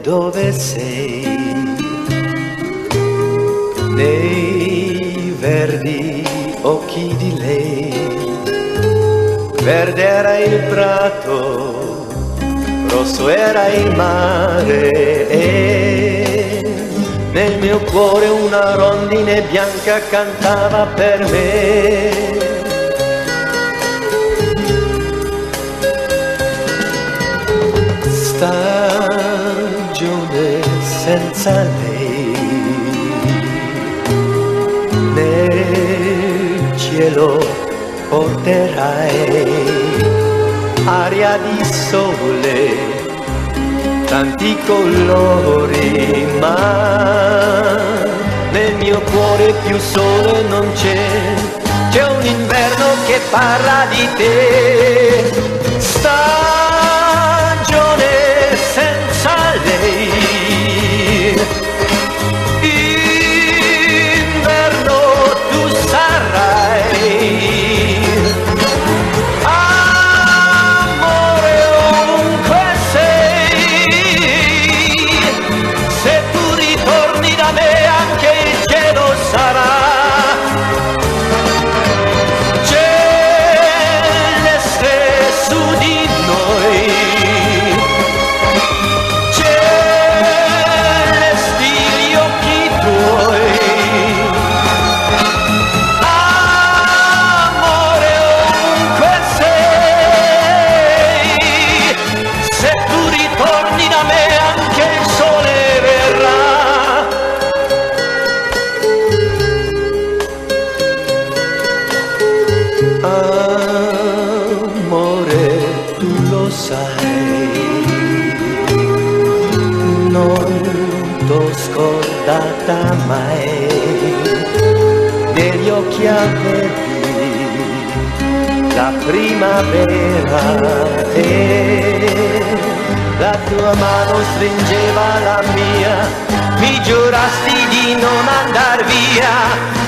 dove sei, nei verdi occhi di lei. Verde era il prato, rosso era il mare e nel mio cuore una rondine bianca cantava per me. Stagione senza lei, nel cielo porterai aria di sole, tanti colori, ma nel mio cuore più sole non c'è un inverno che parla di te. Stagione senza lei, inverno tu sarai, amore ovunque sei, se tu ritorni da me anche il cielo sarà celeste su di noi. Amore, tu lo sai, non t'ho scordata mai, negli occhi avevi la primavera e la tua mano stringeva la mia, mi giurasti di non andar via.